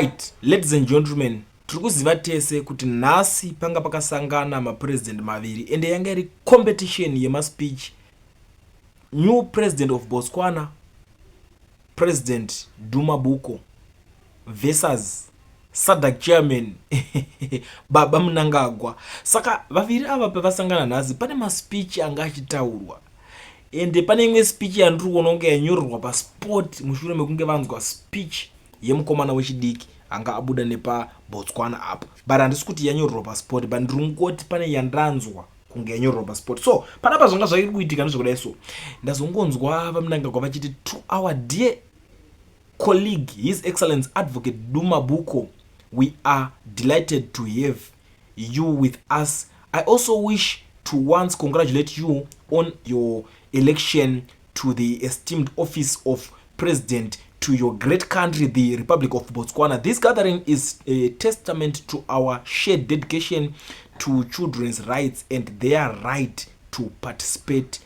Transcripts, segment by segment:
Right, ladies and gentlemen, turikuziva tese kuti nhasi panga pakasangana mapresident maviri ende yanga iri competition yemaspeech. New president of Botswana, President Duma Boko versus Sadak chairman Baba Mnangagwa. Saka vaviri ava pavasangana nhasi pane maspeech anga achitaurwa. Ende pane imwe speech yandiri kuona kunge yanyorerwa pasport mushure mekunge vanzwa speech yemukomana wechidiki anga abuda nepa Botswana apa. But handisi kuti yanyorerwa pasport, but ndiri kungoti pane yandanzwa kunge yanyorerwa pasport. So panapa zvanga zvairi kuitika ndezvekudai so ndazongonzwa vaMnangagwa vachiti to our dear colleague, His Excellence Advocate Duma Boko, we are delighted to have you with us. I also wish to once congratulate you on your election to the esteemed office of President to your great country, the Republic of Botswana. This gathering is a testament to our shared dedication to children's rights and their right to participate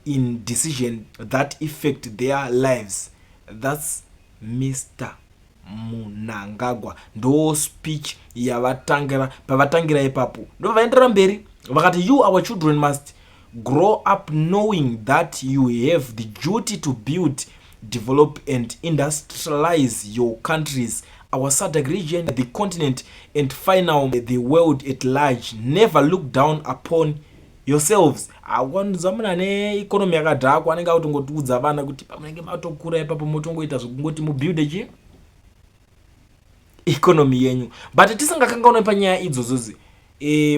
in decisions that affect their lives. That's Mr. Mnangagwa. Ndo speech yavatangira pavatangira ipapo ndo vaendera mberi vakati you our children must grow up knowing that you have the duty to build, develop and industrialize your countries, our SADC region, the continent and finally the world at large. Never look down upon yourselves. Akwanzamana ne economy yakadhakwa anenge akutongotiudza vana kuti pamunenge matokura ipapo motongoita zvekungoti mubuilde chi economy yenyu. But tisangakangaona panyaya idzozozi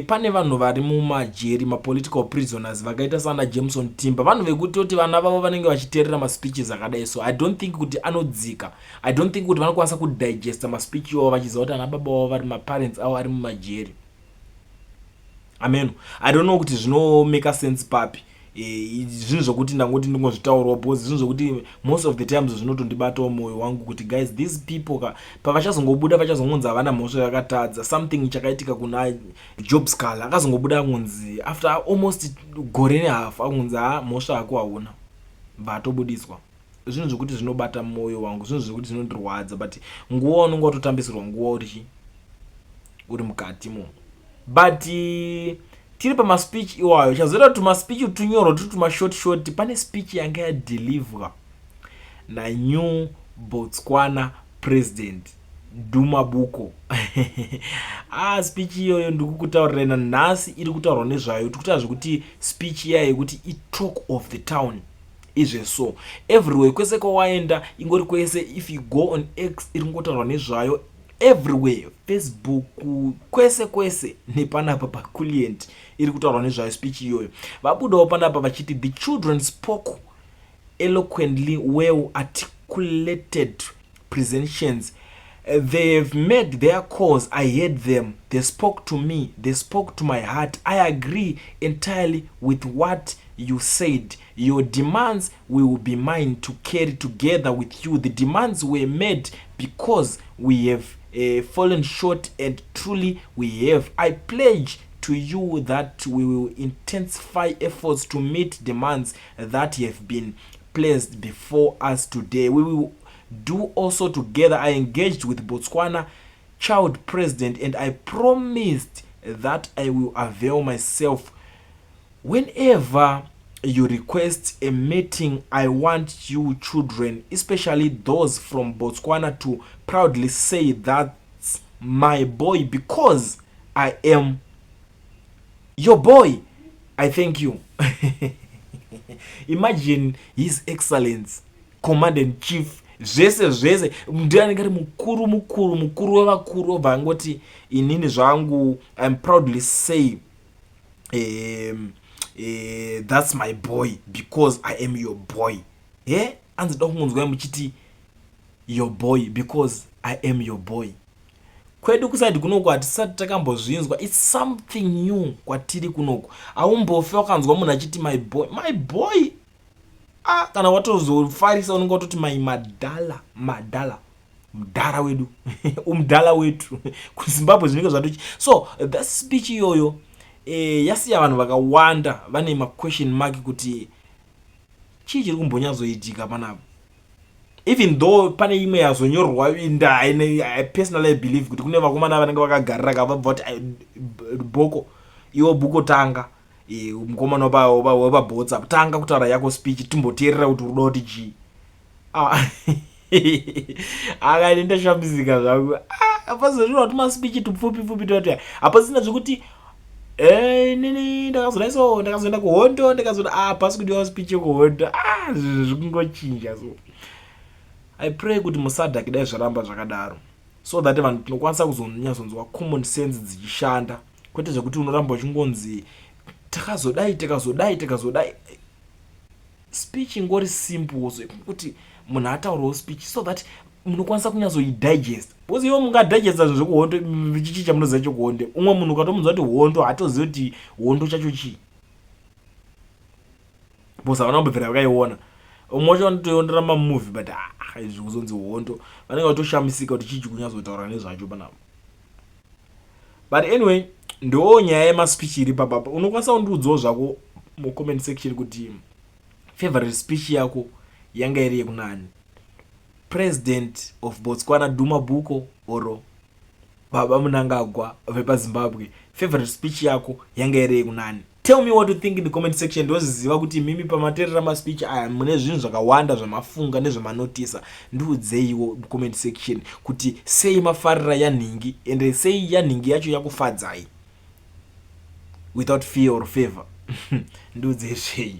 pane vanhu vari mumajeri, mapolitical prisoners vakaita sana Jameson Timber, vanhu vekuti kuti vana vavo vanenge vachiteerera maspeeches akadai. So I don't think kuti anodzika, I don't think kuti vanokwanisa kudigesta maspeech iwo vachiziva kuti ana baba vavo vari maparents avo ari mumajeri. Amen. I don't know kuti zvino make sense papi. Zvinhu zvokuti ndangoti ndingozvitaurawo because zvinhu zvokuti most of the times zvinotondibatawo mwoyo wangu kuti guys these people pavachazongobuda vachazongonzi havana mhosva yakatadza. Something chakaitika kuna Job Scala akazongobuda angonzi after almost gore nehalf angonzi mhosva yako hauna vatobudiswa. Zvinhu zvokuti zvinobata mwoyo wangu, zvinhu zvokuti zvinondirwadza, but nguva unonge watotambisirwa nguva uri mukati mo. But tiri pamaspeech iwayo chazoita kuti maspeech tunyorwa turi tumashort pane speech yanga yadeliverwa nanew Botswana president Duma Boko. Speech iyoyo ndikukutaurira nhasi iri kutaurwa nezvayo. Tikutaura zvekuti speech iya yekuti talk of the town izve so everywhere kwese kwawaenda ingori kwese, if you go on X iri ngotaurwa nezvayo everywhere, Facebook kwese nepanapa pakulient iri kutaurwa nezvayo speech iyoyo. Vabudawo panapa vachiti the children spoke eloquently, well articulated presentations. They've made their cause, I heard them, they spoke to me, they spoke to my heart. I agree entirely with what you said. Your demands will be mine to carry together with you. The demands were made because we have fallen short, and truly we have. I pledge to you that we will intensify efforts to meet demands that have been placed before us today. We will do also together. I engaged with Botswana child president and I promised that I will avail myself whenever you request a meeting. I want you children, especially those from Botswana, to proudly say that's my boy because I am your boy. I thank you. Imagine His Excellence Commander in Chief zvese mndu anenge ari mukuru wevakuru obva angoti inini zvangu I'm proudly say that's my boy because I am your boy. Anzida kungonzwa muchiti your boy because I am your boy. Kwedu kusadi kunoko hatisati takambozvinzwa. It's something new kwatiri kunoko. Aumbofe wakanzwa munhu achiti my boy. Kana watozofarisa unenge watoti madala mdara wedu umdala wetu kuZimbabwe zvinenge zvatochi. So that speech iyoyo yasiya vanhu vakawanda vane ma question mark kuti chii chiri kumbonyazoitika panapa. even though pane imwe yazonyorwa I personally believe kuti kune vakomana vanenge vakagarira kavabva kuti Boko iwo Boko tanga mukomana wepabhotsa tanga kutaura yako speech timboteerera kuti unoda kuti chii. Akati ndashambizika zvangu apazozvira kuti maspeech tupfupi totoya apasina zvekuti nini ndakazoda so ndakazoenda kuhondo ndakazoda pasi kudiwa speech yekuhondo zvekungochinja. So I pray kuti musadhaki dai zvaramba zvakadaro so that vanhu tinokwanisa kuzonyazonzwa common sense dzichishanda kwete zvekuti unoramba uchingonzi takazodai. Speech ingori simple so kuti munhu ataurawo speech so that munokwanisa kunyazoidigest because iwo mungadigesta zvinhu zvekuhondo chichi chamunoziva chekuhondo umwe munhu ukatomunzwa kuti hondo hatozivi kuti hondo chacho chii because havanambobvira vakaiona umwe wacho vanotoiondera mamovie but izvi kuzonzi hondo vanenge vatoshamisika kuti chichi kunyazotaura nezvacho panapo. But anyway ndo nyaya yemaspeech iri papapa. Unokwanisa kundiudzawo zvako mucomment section kuti favorite speech yako yanga iri yekunani, President of Botswana Duma Boko or Baba Mnangagwa vepaZimbabwe. Favorite speech yako yanga iri yekunani? Tell me what you think in the comment section. Ndoziziva kuti mimi pamateerera ma speech aya mune zvinhu zvakawanda zvamafunga nezvamanotisa. Ndiudzeiwo mu comment section kuti sei mafarira yanhingi ende sei yanhingi yacho yakufadzai without fear or favor. Ndiudzei zvei.